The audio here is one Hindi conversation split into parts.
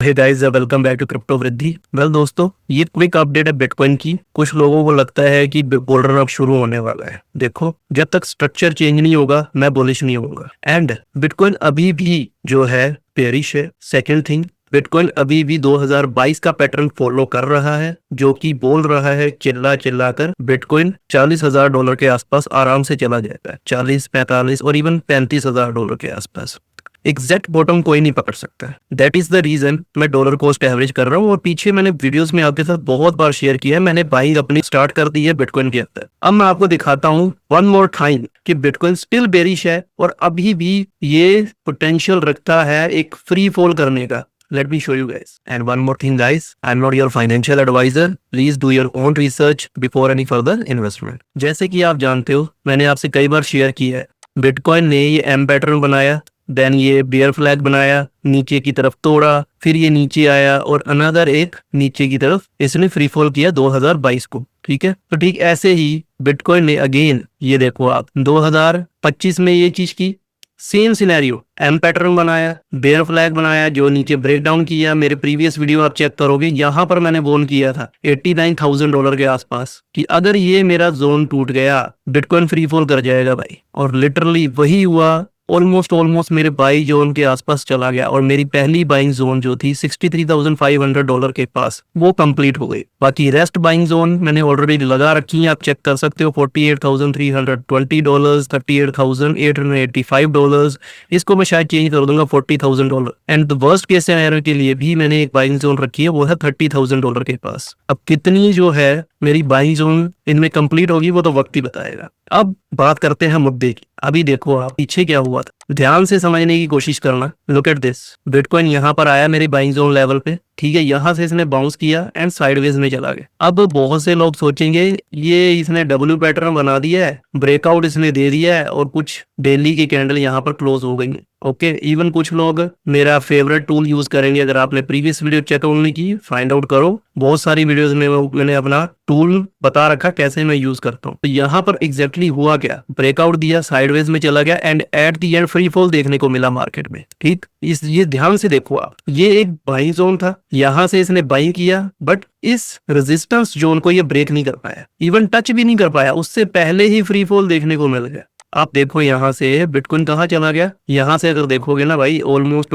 Hey guys, welcome back to crypto Vriddhi. Well दोस्तों, ये क्विक अपडेट है बिटकॉइन की। कुछ लोगों को लगता है कि बुल रन अब शुरू होने वाला है। देखो, जब तक स्ट्रक्चर चेंज नहीं होगा मैं बुलिश नहीं होऊंगा। एंड बिटकॉइन अभी भी जो है बेरिश है। सेकंड थिंग, बिटकॉइन अभी भी 2022 का पैटर्न फॉलो कर रहा है, जो कि बोल रहा है चिल्ला चिल्ला कर बिटकॉइन $40,000 के आसपास आराम से चला जाएगा। 40, 45 और इवन $35,000 के आसपास। एग्जैक्ट बॉटम कोई नहीं पकड़ सकता। दैट इज द रीजन मैं डॉलर कॉस्ट एवरेज कर रहा हूँ। और पीछे मैंने वीडियोस में आपके साथ बहुत बार शेयर किया है, मैंने बाइंग अपनी स्टार्ट कर दी है बिटकॉइन के अंदर। अब मैं आपको दिखाता हूँ वन मोर टाइम कि बिटकॉइन स्टिल बेरिश है और अभी भी ये पोटेंशियल रखता है एक फ्री फॉल करने का। Let me show you guys. And one more thing guys, I'm not your financial advisor. Please do your own research before any further investment. जैसे कि आप जानते हो, मैंने आपसे कई बार शेयर किया है, बिटकॉइन ने ये एम पैटर्न बनाया, देन ये बियर फ्लैग बनाया, नीचे की तरफ तोड़ा, फिर ये नीचे आया और अनदर एक नीचे की तरफ इसने फ्री फॉल किया 2022 को। ठीक है, तो ठीक ऐसे ही बिटकॉइन ने अगेन, ये देखो आप, 2025 में ये चीज की, सेम सिनेरियो, एम पैटर्न बनाया, बेयर फ्लैग बनाया, जो नीचे ब्रेक डाउन किया। मेरे प्रीवियस वीडियो आप चेक करोगे, यहाँ पर मैंने बोन किया था $89,000 के आसपास कि अगर ये मेरा जोन टूट गया बिटकॉइन फ्री फॉल कर जाएगा भाई। और लिटरली वही हुआ। ऑलमोस्ट मेरे बाई जोन के आसपास चला गया और मेरी पहली बाइंग जोन जो थी $63,500 के पास, वो कंप्लीट हो गई। बाकी रेस्ट बाइंग जोन मैंने ऑलरेडी लगा रखी है, आप चेक कर सकते हो। $48,320, $38,885। इसको मैं शायद चेंज कर दूंगा $40,000। And the worst case scenario के लिए भी मैंने एक बाइंग जोन रखी है, वो है $30,000 के पास। अब कितनी जो है मेरी बाइंग जोन इनमें कंप्लीट होगी वो तो वक्त ही बताएगा। अब बात करते हैं मुद्दे की। अभी देखो आप, पीछे क्या हुआ था, ध्यान से समझने की कोशिश करना। लुक एट दिस, बिटकॉइन यहाँ पर आया मेरी बाइंग जोन लेवल पे, ठीक है, यहाँ से इसने बाउंस किया एंड साइडवेज में चला गया। अब बहुत से लोग सोचेंगे ये इसने डब्ल्यू पैटर्न बना दिया है, ब्रेकआउट इसने दे दिया है और कुछ डेली की कैंडल यहाँ पर क्लोज हो गई। ओके, इवन कुछ लोग मेरा फेवरेट टूल यूज करेंगे। अगर आपने प्रीवियस वीडियो चेकआउट नहीं की, फाइंड आउट करो, बहुत सारी वीडियोस में मैंने अपना टूल बता रखा कैसे मैं यूज करता हूँ। तो यहाँ पर एग्जैक्टली हुआ क्या, ब्रेकआउट दिया, साइडवेज में चला गया and at the end free fall देखने को मिला मार्केट में। ठीक, ये ध्यान से देखो आप, ये एक बाइंग जोन था, यहाँ से इसने बाइंग किया, बट इस रेजिस्टेंस जोन को ये ब्रेक नहीं कर पाया, इवन टच भी नहीं कर पाया, उससे पहले ही फ्री फॉल देखने को मिल गया। आप देखो यहाँ से बिटकॉइन कहाँ चला गया, यहाँ से अगर देखोगे ना भाई, ऑलमोस्ट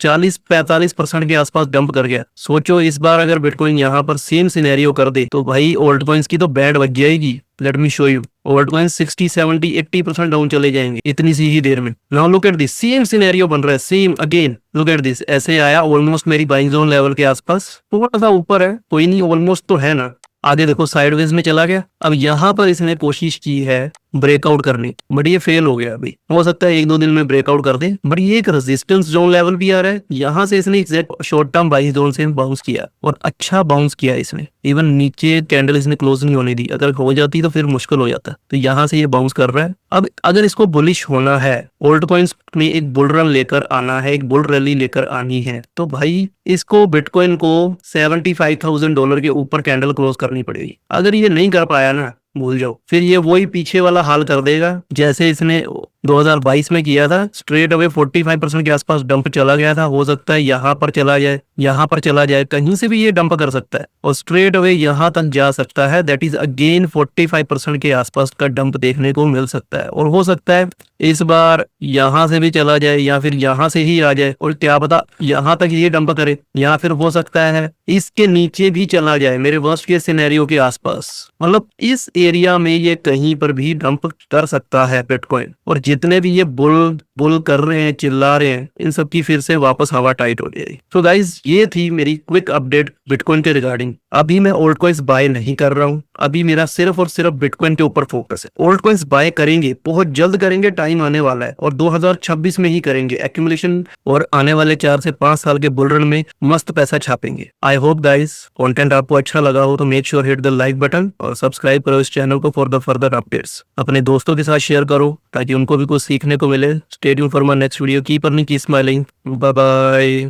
40-45% के आसपास डंप कर गया। सोचो इस बार अगर बिटकॉइन यहाँ पर सेम सिनेरियो कर दे तो भाई ओल्ड कॉइन्स की तो बैंड बज जाएगी। Let me show you, old coins 60, 70, 80% down चले जाएंगे इतनी सी ही देर में। Now look at this, same scenario बन रहा है, same again. Look at this, ऐसे आया ऑलमोस्ट मेरी बाइंग जोन लेवल के आसपास, थोड़ा सा ऊपर है, कोई नहीं, ऑलमोस्ट तो है ना। आगे देखो साइडवेज में चला गया। अब यहाँ पर इसने कोशिश की है ब्रेकआउट करने, बट ये फेल हो गया। अभी हो सकता है 1-2 दिन में ब्रेकआउट कर दे, बट ये एक रेजिस्टेंस जोन लेवल भी आ रहा है। यहाँ से इसने exact short term buying zone से बाउंस किया और अच्छा बाउंस किया इसने। इवन नीचे कैंडल इसने क्लोज नहीं होने दी, अगर हो जाती तो फिर मुश्किल हो जाता। तो यहाँ से ये बाउंस कर रहा है। अब अगर इसको बुलिश होना है, ओल्ड कॉइन्स में एक बुल रन लेकर आना है, एक बुल रैली लेकर आनी है, तो भाई इसको बिटकॉइन को $75,000 के ऊपर कैंडल क्लोज करनी पड़ेगी। अगर ये नहीं कर पाया ना, भूल जाओ, फिर ये वही पीछे वाला हाल कर देगा जैसे इसने 2022 में किया था। स्ट्रेट अवे 45% के आसपास डंप चला गया था। हो सकता है यहाँ पर चला जाए, यहाँ पर चला जाए, कहीं से भी ये डंप कर सकता है और स्ट्रेट अवे यहाँ तक जा सकता है। दैट इज अगेन 45% के आसपास का डंप देखने को मिल सकता है। और हो सकता है इस बार यहाँ से भी चला जाए या फिर यहाँ से ही आ जाए, और क्या पता यहाँ तक ये डंप करे, या फिर हो सकता है इसके नीचे भी चला जाए मेरे वर्स्ट के सिनेरियो के आसपास। मतलब इस एरिया में ये कहीं पर भी डंप कर सकता है बिटकॉइन। और जितने भी ये बुल कर रहे हैं, चिल्ला रहे हैं, इन सब की फिर से वापस हवा टाइट हो जाएगी। तो गाइज, ये थी मेरी क्विक अपडेट बिटकॉइन के रिगार्डिंग। अभी मैं ओल्ड कॉइन्स बाय नहीं कर रहा हूँ, अभी मेरा सिर्फ और सिर्फ बिटकॉइन के ऊपर फोकस है। ओल्ड कॉइन्स बाय करेंगे, बहुत जल्द करेंगे, टाइम आने वाला है, और 2026 में ही करेंगे एक्यूमुलेशन, और आने वाले 4 से 5 साल के बुल रन में मस्त पैसा छापेंगे। आई होप गाइज कंटेंट आपको अच्छा लगा हो तो make sure hit the like button और सब्सक्राइब करो इस चैनल को फॉर द फर्दर अपडेट्स। अपने दोस्तों के साथ शेयर करो ताकि उनको भी कुछ सीखने को मिले। Stay tuned for my next video. Keep earning, keep smiling, bye bye.